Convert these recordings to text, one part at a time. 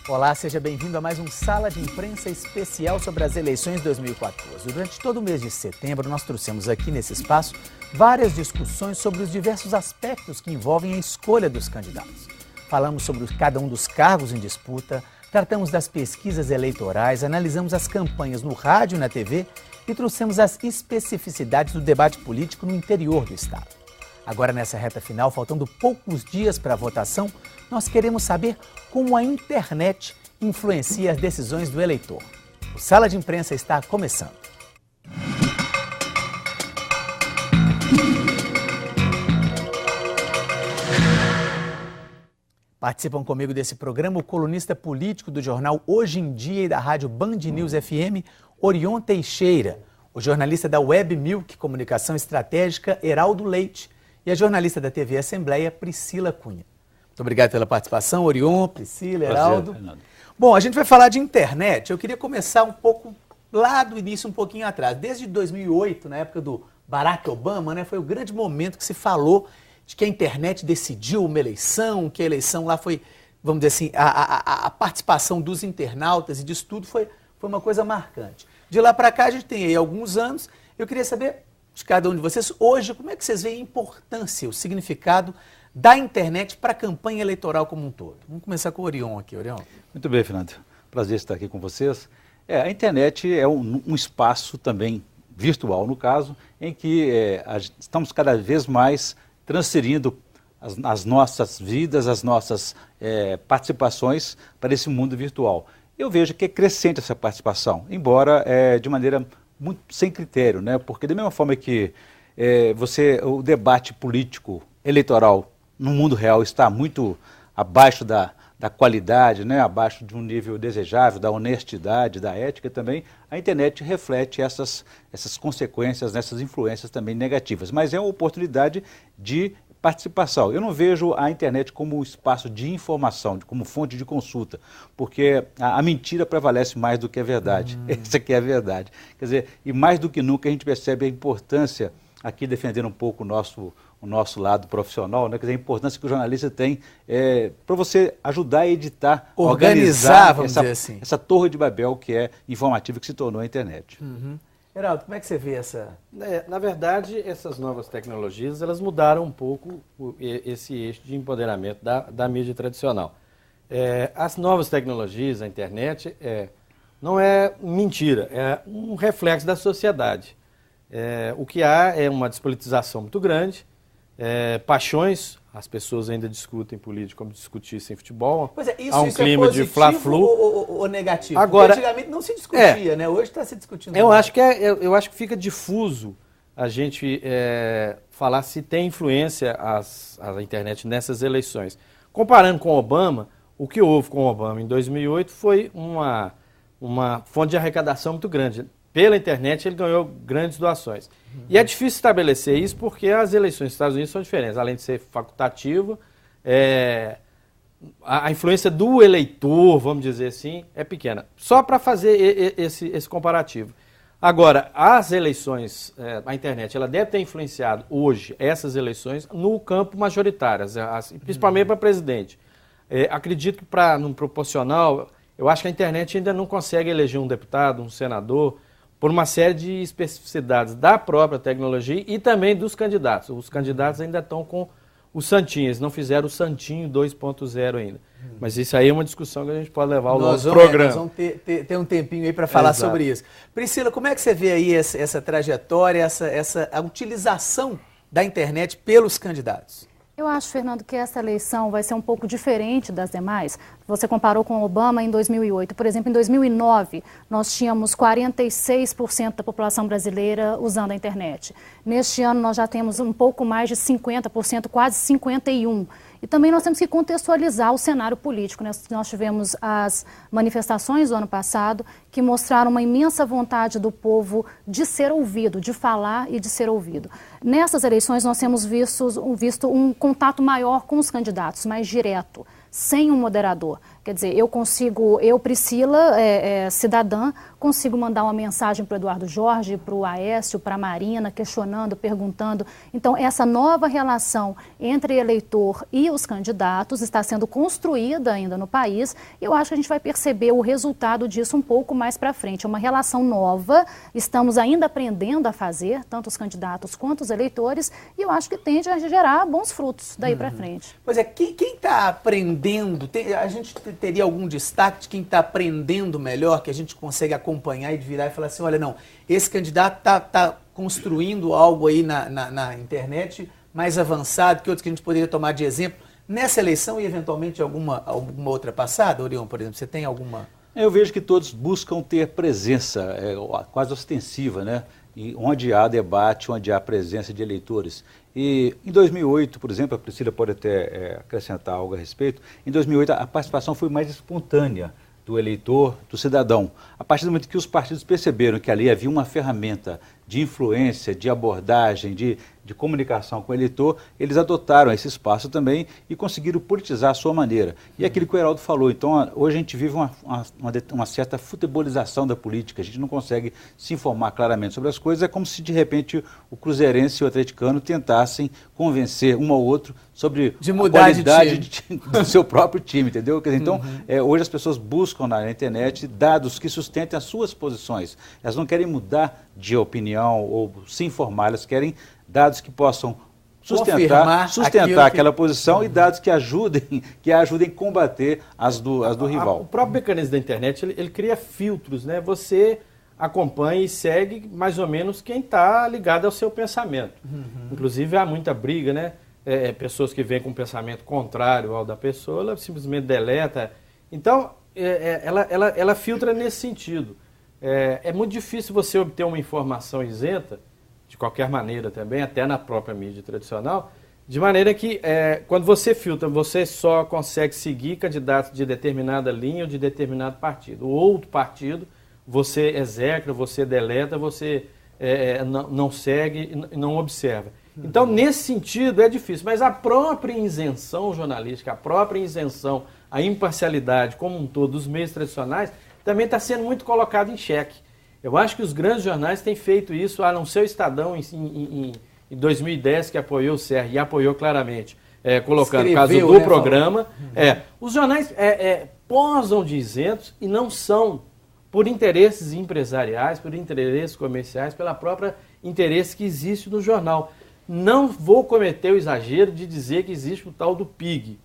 Olá, seja bem-vindo a mais um Sala de Imprensa especial sobre as eleições de 2014. Durante todo o mês de setembro, nós trouxemos aqui nesse espaço várias discussões sobre os diversos aspectos que envolvem a escolha dos candidatos. Falamos sobre cada um dos cargos em disputa, tratamos das pesquisas eleitorais, analisamos as campanhas no rádio e na TV e trouxemos as especificidades do debate político no interior do estado. Agora, nessa reta final, faltando poucos dias para a votação, nós queremos saber como a internet influencia as decisões do eleitor. O Sala de Imprensa está começando. Participam comigo desse programa o colunista político do jornal Hoje em Dia e da rádio Band News FM, Orion Teixeira, o jornalista da Web Milk Comunicação Estratégica, Heraldo Leite, e a jornalista da TV Assembleia, Priscila Cunha. Muito obrigado pela participação, Orion, Priscila, Heraldo. Prazer, bom, a gente vai falar de internet. Eu queria começar um pouco lá do início, um pouquinho atrás. Desde 2008, na época do Barack Obama, né, foi o grande momento que se falou de que a internet decidiu uma eleição, que a eleição lá foi, vamos dizer assim, a participação dos internautas e disso tudo foi uma coisa marcante. De lá para cá, a gente tem aí alguns anos. Eu queria saber de cada um de vocês, hoje, como é que vocês veem a importância, o significado da internet para a campanha eleitoral como um todo? Vamos começar com o Orion aqui, Orion. Muito bem, Fernando. Prazer estar aqui com vocês. A internet é um espaço também virtual, no caso, em que estamos cada vez mais transferindo as nossas vidas, as nossas participações para esse mundo virtual. Eu vejo que é crescente essa participação, embora de maneira muito sem critério, né? Porque da mesma forma que o debate político eleitoral no mundo real está muito abaixo da qualidade, né? Abaixo de um nível desejável, da honestidade, da ética também, a internet reflete essas consequências, essas influências também negativas. Mas é uma oportunidade de participação. Eu não vejo a internet como espaço de informação, como fonte de consulta, porque a mentira prevalece mais do que a verdade. Essa aqui é a verdade. Quer dizer, e mais do que nunca a gente percebe a importância, aqui defendendo um pouco o nosso lado profissional, né? Quer dizer, a importância que o jornalista tem para você ajudar a editar, organizar, vamos dizer assim, essa torre de Babel que é informativa, que se tornou a internet. Heraldo, como é que você vê essa... Na verdade, essas novas tecnologias, elas mudaram um pouco esse eixo de empoderamento da mídia tradicional. As novas tecnologias, a internet, não é mentira, é um reflexo da sociedade. O que há é uma despolitização muito grande, paixões, as pessoas ainda discutem política como discutissem futebol. Pois isso, há um clima de fla-flu ou negativo? Agora, porque antigamente não se discutia, né? Hoje está se discutindo. Eu acho que fica difuso a gente falar se tem influência a internet nessas eleições. Comparando com o Obama, o que houve com o Obama em 2008 foi uma fonte de arrecadação muito grande. Pela internet ele ganhou grandes doações. E é difícil estabelecer isso porque as eleições dos Estados Unidos são diferentes. Além de ser facultativa, a influência do eleitor, vamos dizer assim, é pequena. Só para fazer esse comparativo. Agora, as eleições, a internet, ela deve ter influenciado hoje essas eleições no campo majoritário, principalmente para presidente. Acredito que no proporcional, eu acho que a internet ainda não consegue eleger um deputado, um senador, por uma série de especificidades da própria tecnologia e também dos candidatos. Os candidatos ainda estão com os santinhos, não fizeram o santinho 2.0 ainda. Mas isso aí é uma discussão que a gente pode levar ao longo do programa. Nós vamos ter um tempinho aí para falar sobre isso. Priscila, como é que você vê aí essa trajetória, a utilização da internet pelos candidatos? Eu acho, Fernando, que essa eleição vai ser um pouco diferente das demais. Você comparou com o Obama em 2008. Por exemplo, em 2009, nós tínhamos 46% da população brasileira usando a internet. Neste ano, nós já temos um pouco mais de 50%, quase 51%. E também nós temos que contextualizar o cenário político, né? Nós tivemos as manifestações do ano passado que mostraram uma imensa vontade do povo de ser ouvido, de falar e de ser ouvido. Nessas eleições nós temos visto um contato maior com os candidatos, mais direto, sem um moderador. Quer dizer, eu, Priscila, cidadã, consigo mandar uma mensagem para o Eduardo Jorge, para o Aécio, para a Marina, questionando, perguntando. Então, essa nova relação entre eleitor e os candidatos está sendo construída ainda no país. E eu acho que a gente vai perceber o resultado disso um pouco mais para frente. É uma relação nova, estamos ainda aprendendo a fazer, tanto os candidatos quanto os eleitores, e eu acho que tende a gerar bons frutos daí para frente. Pois é, quem está aprendendo, a gente teria algum destaque de quem está aprendendo melhor, que a gente consegue acompanhar e virar e falar assim, olha, não, esse candidato está construindo algo aí na internet mais avançado que outros que a gente poderia tomar de exemplo nessa eleição e eventualmente alguma outra passada? Orion, por exemplo, você tem alguma... Eu vejo que todos buscam ter presença, quase ostensiva, né? E onde há debate, onde há presença de eleitores. E em 2008, por exemplo, a Priscila pode até acrescentar algo a respeito, em 2008 a participação foi mais espontânea do eleitor, do cidadão. A partir do momento que os partidos perceberam que ali havia uma ferramenta de influência, de abordagem, de comunicação com o eleitor, eles adotaram esse espaço também e conseguiram politizar a sua maneira. E aquilo que o Heraldo falou, então hoje a gente vive uma certa futebolização da política, a gente não consegue se informar claramente sobre as coisas, é como se de repente o cruzeirense e o atleticano tentassem convencer um ao outro sobre a qualidade do seu próprio time, entendeu? Quer dizer, então, hoje as pessoas buscam na internet dados que sustentem as suas posições, elas não querem mudar de opinião ou se informar, elas querem dados que possam sustentar aquela posição e dados que ajudem a combater as do rival. O próprio mecanismo da internet, ele cria filtros, né? Você acompanha e segue mais ou menos quem está ligado ao seu pensamento. Inclusive há muita briga, né? Pessoas que vêm com um pensamento contrário ao da pessoa, ela simplesmente deleta. Então, ela filtra nesse sentido. É muito difícil você obter uma informação isenta, de qualquer maneira também, até na própria mídia tradicional, de maneira que, quando você filtra, você só consegue seguir candidatos de determinada linha ou de determinado partido. O outro partido, você execra, você deleta, você não segue, não observa. Então, nesse sentido, é difícil. Mas a própria isenção jornalística, a própria isenção, a imparcialidade como um todo dos meios tradicionais, também está sendo muito colocado em xeque. Eu acho que os grandes jornais têm feito isso, a não ser o Estadão em 2010, que apoiou o Serra e apoiou claramente, colocando o caso do programa. Os jornais posam de isentos e não são por interesses empresariais, por interesses comerciais, pela própria interesse que existe no jornal. Não vou cometer o exagero de dizer que existe o tal do PIG,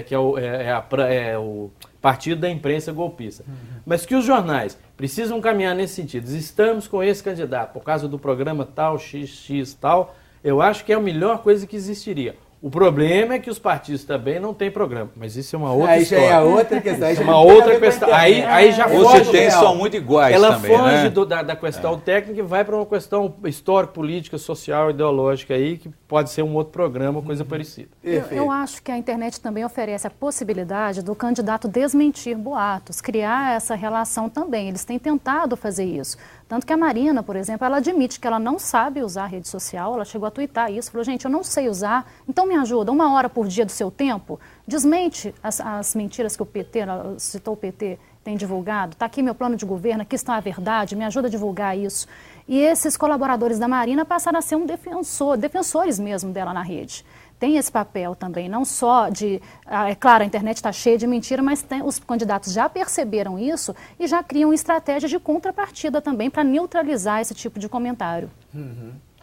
que é o Partido da Imprensa Golpista. Mas que os jornais precisam caminhar nesse sentido. Estamos com esse candidato, por causa do programa tal, XX tal, eu acho que é a melhor coisa que existiria. O problema é que os partidos também não têm programa, mas isso é uma outra história. Já é outra questão. É uma outra questão. Aí já foge. Os que tem são muito iguais também, ela foge da questão técnica e vai para uma questão histórica, política, social, ideológica aí, que pode ser um outro programa, coisa parecida. Eu acho que a internet também oferece a possibilidade do candidato desmentir boatos, criar essa relação também. Eles têm tentado fazer isso. Tanto que a Marina, por exemplo, ela admite que ela não sabe usar a rede social, ela chegou a tuitar isso, falou, gente, eu não sei usar, então me ajuda, 1 hora por dia do seu tempo, desmente as mentiras que o PT, ela citou o PT, tem divulgado, está aqui meu plano de governo, aqui está a verdade, me ajuda a divulgar isso. E esses colaboradores da Marina passaram a ser defensores mesmo dela na rede. Tem esse papel também, não só de... É claro, a internet está cheia de mentira, mas os candidatos já perceberam isso e já criam estratégia de contrapartida também para neutralizar esse tipo de comentário.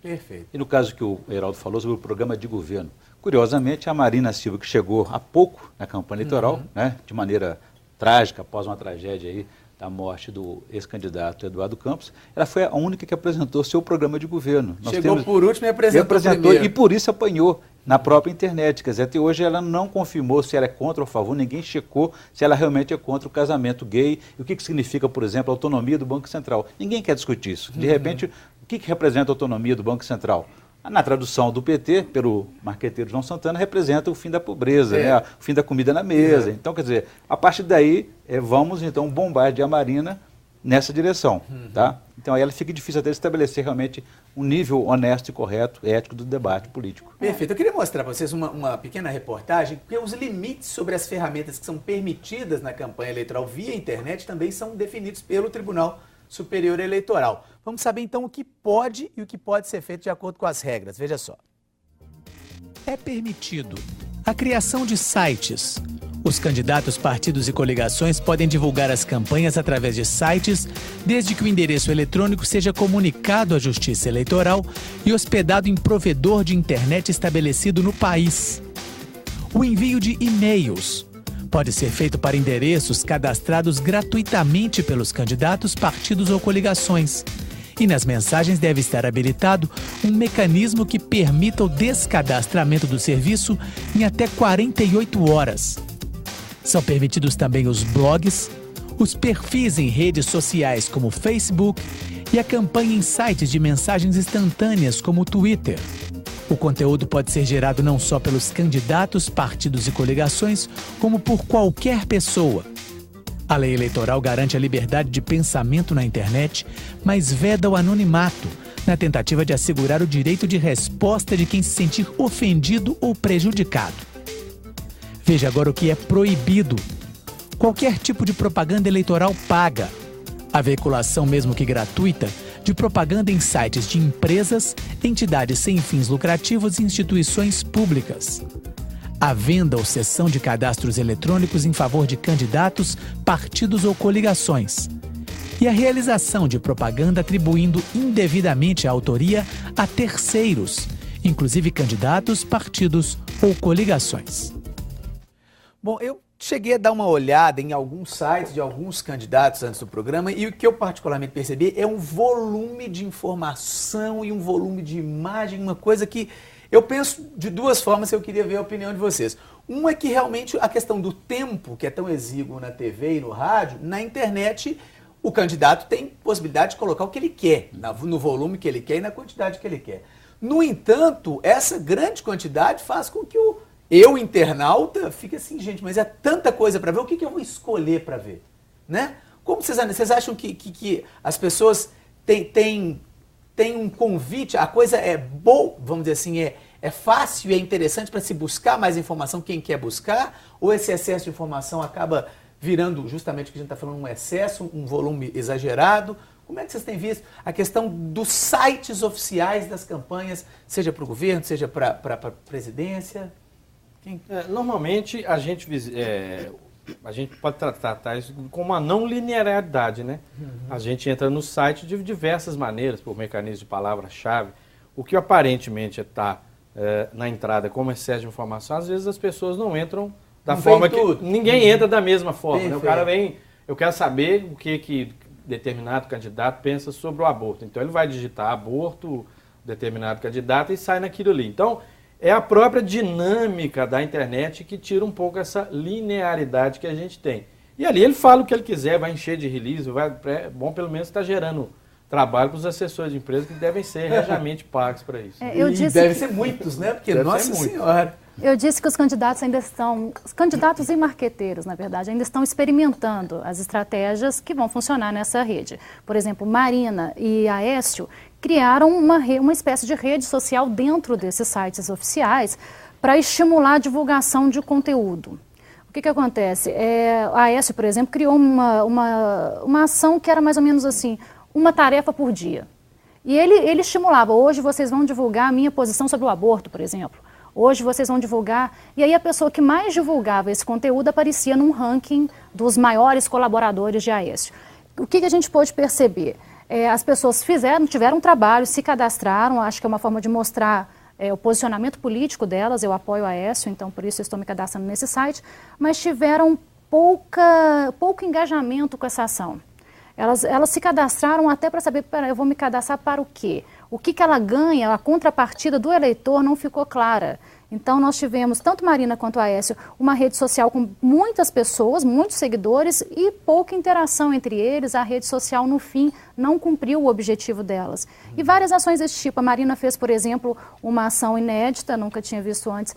Perfeito. E no caso que o Heraldo falou sobre o programa de governo, curiosamente a Marina Silva, que chegou há pouco na campanha eleitoral, né, de maneira trágica, após uma tragédia aí, da morte do ex-candidato Eduardo Campos, ela foi a única que apresentou seu programa de governo. Chegou por último e apresentou primeiro. E por isso apanhou na própria internet. Quer dizer, até hoje ela não confirmou se ela é contra ou a favor, ninguém checou se ela realmente é contra o casamento gay e o que significa, por exemplo, a autonomia do Banco Central. Ninguém quer discutir isso. De repente, o que representa a autonomia do Banco Central? Na tradução do PT, pelo marqueteiro João Santana, representa o fim da pobreza, né? O fim da comida na mesa. Então, quer dizer, a partir daí, vamos então bombardear a Marina nessa direção, tá? Então aí ela fica difícil até estabelecer realmente um nível honesto e correto, ético do debate político. Perfeito. Eu queria mostrar para vocês uma pequena reportagem, porque os limites sobre as ferramentas que são permitidas na campanha eleitoral via internet também são definidos pelo Tribunal Superior Eleitoral. Vamos saber então o que pode e o que pode ser feito de acordo com as regras. Veja só. É permitido a criação de sites. Os candidatos, partidos e coligações podem divulgar as campanhas através de sites, desde que o endereço eletrônico seja comunicado à Justiça Eleitoral e hospedado em provedor de internet estabelecido no país. O envio de e-mails pode ser feito para endereços cadastrados gratuitamente pelos candidatos, partidos ou coligações. E nas mensagens deve estar habilitado um mecanismo que permita o descadastramento do serviço em até 48 horas. São permitidos também os blogs, os perfis em redes sociais como Facebook e a campanha em sites de mensagens instantâneas como o Twitter. O conteúdo pode ser gerado não só pelos candidatos, partidos e coligações, como por qualquer pessoa. A lei eleitoral garante a liberdade de pensamento na internet, mas veda o anonimato, na tentativa de assegurar o direito de resposta de quem se sentir ofendido ou prejudicado. Veja agora o que é proibido. Qualquer tipo de propaganda eleitoral paga. A veiculação, mesmo que gratuita, de propaganda em sites de empresas, entidades sem fins lucrativos e instituições públicas. A venda ou cessão de cadastros eletrônicos em favor de candidatos, partidos ou coligações. E a realização de propaganda atribuindo indevidamente a autoria a terceiros, inclusive candidatos, partidos ou coligações. Bom, eu cheguei a dar uma olhada em alguns sites de alguns candidatos antes do programa e o que eu particularmente percebi é um volume de informação e um volume de imagem, uma coisa que eu penso de duas formas, eu queria ver a opinião de vocês. Uma é que realmente a questão do tempo, que é tão exíguo na TV e no rádio, na internet o candidato tem possibilidade de colocar o que ele quer, no volume que ele quer e na quantidade que ele quer. No entanto, essa grande quantidade faz com que eu, internauta, fique assim, gente, mas é tanta coisa para ver, o que eu vou escolher para ver? Né? Como vocês acham que as pessoas têm um convite, a coisa é boa, vamos dizer assim, é fácil e é interessante para se buscar mais informação, quem quer buscar, ou esse excesso de informação acaba virando justamente o que a gente está falando, um excesso, um volume exagerado? Como é que vocês têm visto a questão dos sites oficiais das campanhas, seja para o governo, seja para a presidência? Normalmente a gente pode tratar isso como uma não linearidade, né? A gente entra no site de diversas maneiras, por mecanismo de palavra-chave. O que aparentemente está na entrada como excesso de informação, às vezes as pessoas não entram da forma que... Ninguém entra da mesma forma, né? O cara vem, eu quero saber o que determinado candidato pensa sobre o aborto. Então ele vai digitar aborto, determinado candidato, e sai naquilo ali. Então, é a própria dinâmica da internet que tira um pouco essa linearidade que a gente tem. E ali ele fala o que ele quiser, vai encher de release, bom, pelo menos está gerando trabalho para os assessores de empresa que devem ser regiamente pagos para isso. Devem ser muitos, né? Porque, nossa senhora... Eu disse que os candidatos os candidatos e marqueteiros, na verdade, ainda estão experimentando as estratégias que vão funcionar nessa rede. Por exemplo, Marina e Aécio criaram uma espécie de rede social dentro desses sites oficiais para estimular a divulgação de conteúdo. O que acontece? A Aécio, por exemplo, criou uma ação que era mais ou menos assim, uma tarefa por dia. E ele estimulava, hoje vocês vão divulgar a minha posição sobre o aborto, por exemplo. Hoje vocês vão divulgar, e aí a pessoa que mais divulgava esse conteúdo aparecia num ranking dos maiores colaboradores de Aécio. O que a gente pôde perceber? As pessoas tiveram um trabalho, se cadastraram, acho que é uma forma de mostrar o posicionamento político delas, eu apoio a Aécio, então por isso eu estou me cadastrando nesse site, mas tiveram pouco engajamento com essa ação. Elas se cadastraram até para saber, eu vou me cadastrar para o quê? O que ela ganha, a contrapartida do eleitor não ficou clara. Então nós tivemos, tanto Marina quanto Aécio, uma rede social com muitas pessoas, muitos seguidores e pouca interação entre eles. A rede social, no fim, não cumpriu o objetivo delas. E várias ações desse tipo. A Marina fez, por exemplo, uma ação inédita, nunca tinha visto antes,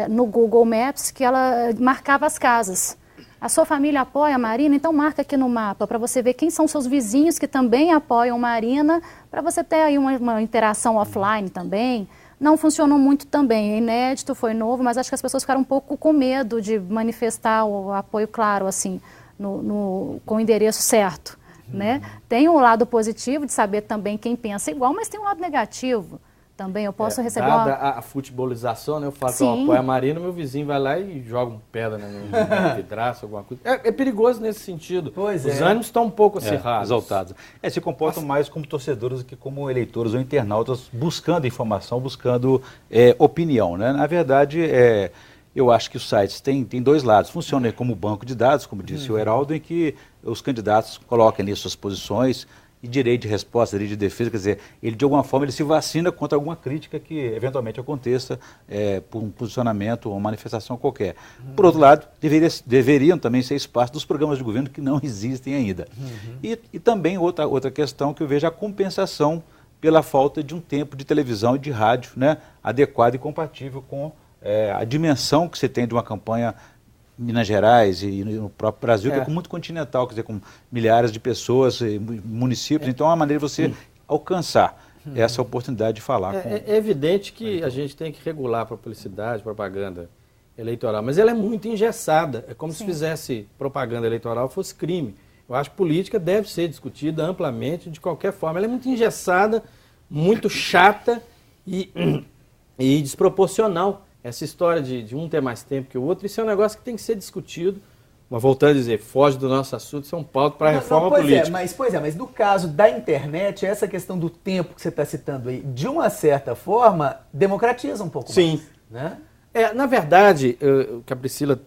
no Google Maps, que ela marcava as casas. A sua família apoia a Marina? Então marca aqui no mapa para você ver quem são seus vizinhos que também apoiam Marina, para você ter aí uma interação offline também. Não funcionou muito também, é inédito, foi novo, mas acho que as pessoas ficaram um pouco com medo de manifestar o apoio claro, assim, com o endereço certo. Né? Tem um lado positivo de saber também quem pensa igual, mas tem um lado negativo. Também eu posso receber dada a futebolização, né? Eu falo que eu apoio a Marina, meu vizinho vai lá e joga uma pedra no vidraço, alguma coisa. É perigoso nesse sentido. Pois Os ânimos estão um pouco acirrados. Exaltados. Se comportam mais como torcedores do que como eleitores ou internautas, buscando informação, buscando opinião. Né? Na verdade, eu acho que os sites têm dois lados. Funcionam como banco de dados, como disse o Heraldo, em que os candidatos colocam ali suas posições, e direito de resposta, direito de defesa, quer dizer, ele de alguma forma ele se vacina contra alguma crítica que eventualmente aconteça por um posicionamento ou uma manifestação qualquer. Por outro lado, deveriam também ser espaço dos programas de governo que não existem ainda. E também outra questão que eu vejo é a compensação pela falta de um tempo de televisão e de rádio, né, adequado e compatível com a dimensão que você tem de uma campanha Minas Gerais e no próprio Brasil, que é muito continental, quer dizer, com milhares de pessoas, municípios, então é uma maneira de você alcançar essa oportunidade de falar. É evidente que a gente tem que regular a publicidade, propaganda eleitoral, mas ela é muito engessada, é como se fizesse propaganda eleitoral fosse crime. Eu acho que política deve ser discutida amplamente, de qualquer forma. Ela é muito engessada, muito chata e desproporcional. Essa história de um ter mais tempo que o outro, isso é um negócio que tem que ser discutido. Mas voltando a dizer, foge do nosso assunto, isso é um pauta para a reforma política. Mas no caso da internet, essa questão do tempo que você está citando aí, de uma certa forma, democratiza um pouco mais. Né? Na verdade, o que a Priscila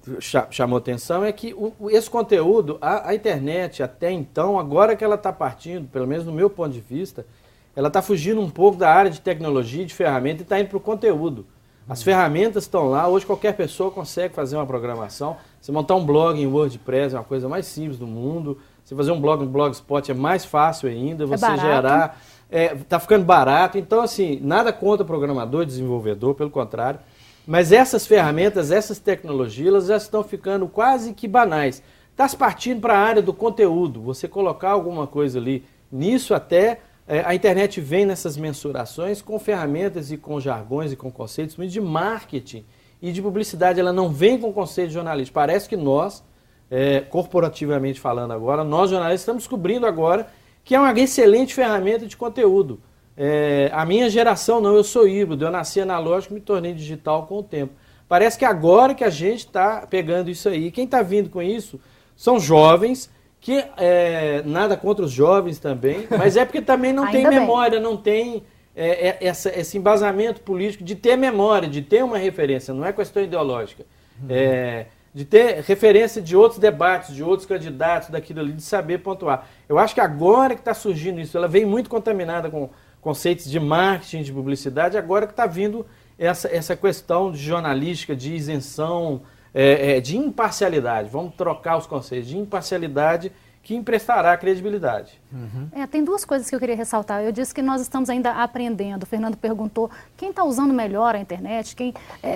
chamou atenção é que esse conteúdo, a internet até então, agora que ela está partindo, pelo menos no meu ponto de vista, ela está fugindo um pouco da área de tecnologia e de ferramenta e está indo para o conteúdo. As ferramentas estão lá, hoje qualquer pessoa consegue fazer uma programação. Você montar um blog em WordPress é uma coisa mais simples do mundo. Você fazer um blog no Blogspot é mais fácil ainda. Você gerar... Está ficando barato. Então, assim, nada contra o programador, desenvolvedor, pelo contrário. Mas essas ferramentas, essas tecnologias, elas já estão ficando quase que banais. Está se partindo para a área do conteúdo. Você colocar alguma coisa ali. Nisso até... a internet vem nessas mensurações com ferramentas e com jargões e com conceitos de marketing e de publicidade. Ela não vem com conceito de jornalismo. Parece que nós, corporativamente falando agora, nós jornalistas estamos descobrindo agora que é uma excelente ferramenta de conteúdo. A minha geração não, eu sou híbrido, eu nasci analógico e me tornei digital com o tempo. Parece que agora que a gente está pegando isso aí. Quem está vindo com isso são jovens, que nada contra os jovens também, mas é porque também não tem memória, não tem esse embasamento político de ter memória, de ter uma referência, não é questão ideológica, de ter referência de outros debates, de outros candidatos, daquilo ali, de saber pontuar. Eu acho que agora que está surgindo isso, ela vem muito contaminada com conceitos de marketing, de publicidade, agora que está vindo essa questão de jornalística, de isenção, de imparcialidade. Vamos trocar os conceitos de imparcialidade que emprestará credibilidade. Tem duas coisas que eu queria ressaltar. Eu disse que nós estamos ainda aprendendo. O Fernando perguntou quem está usando melhor a internet.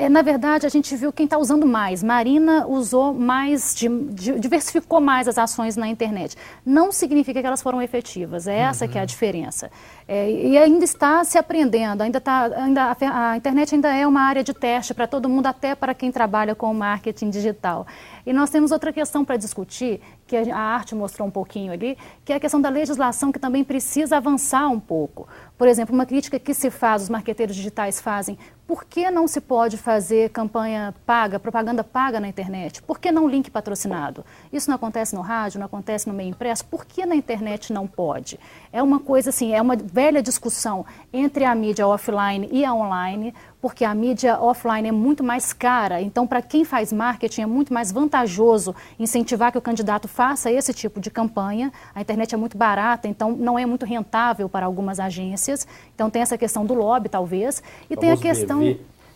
Na verdade, a gente viu quem está usando mais. Marina usou mais, diversificou mais as ações na internet. Não significa que elas foram efetivas. É essa que é a diferença. E ainda está se aprendendo. A internet ainda é uma área de teste para todo mundo, até para quem trabalha com marketing digital. E nós temos outra questão para discutir, que a arte mostrou um pouquinho ali, que é a questão da legislação, que também precisa avançar um pouco. Por exemplo, uma crítica que se faz, os marqueteiros digitais fazem, por que não se pode fazer campanha paga, propaganda paga na internet? Por que não link patrocinado? Isso não acontece no rádio, não acontece no meio impresso, por que na internet não pode? É uma coisa assim, é uma velha discussão entre a mídia offline e a online, porque a mídia offline é muito mais cara, então para quem faz marketing é muito mais vantajoso incentivar que o candidato faça esse tipo de campanha. A internet é muito barata, então não é muito rentável para algumas agências, então tem essa questão do lobby talvez, e tem a questão...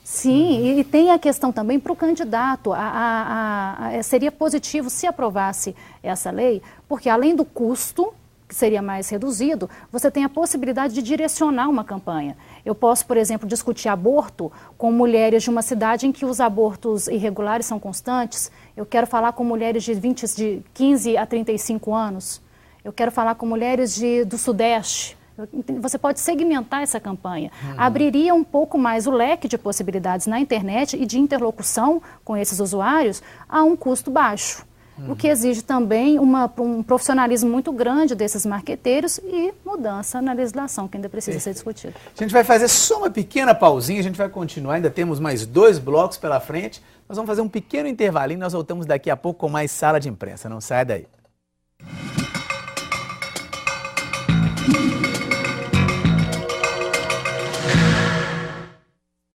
Sim, e tem a questão também para o candidato. Seria positivo se aprovasse essa lei, porque além do custo, que seria mais reduzido, você tem a possibilidade de direcionar uma campanha. Eu posso, por exemplo, discutir aborto com mulheres de uma cidade em que os abortos irregulares são constantes. Eu quero falar com mulheres de 15 a 35 anos. Eu quero falar com mulheres do Sudeste. Você pode segmentar essa campanha. Abriria um pouco mais o leque de possibilidades na internet e de interlocução com esses usuários a um custo baixo. O que exige também um profissionalismo muito grande desses marqueteiros e mudança na legislação, que ainda precisa ser discutida. A gente vai fazer só uma pequena pausinha, a gente vai continuar, ainda temos mais 2 blocos pela frente. Nós vamos fazer um pequeno intervalinho, nós voltamos daqui a pouco com mais Sala de Imprensa. Não sai daí.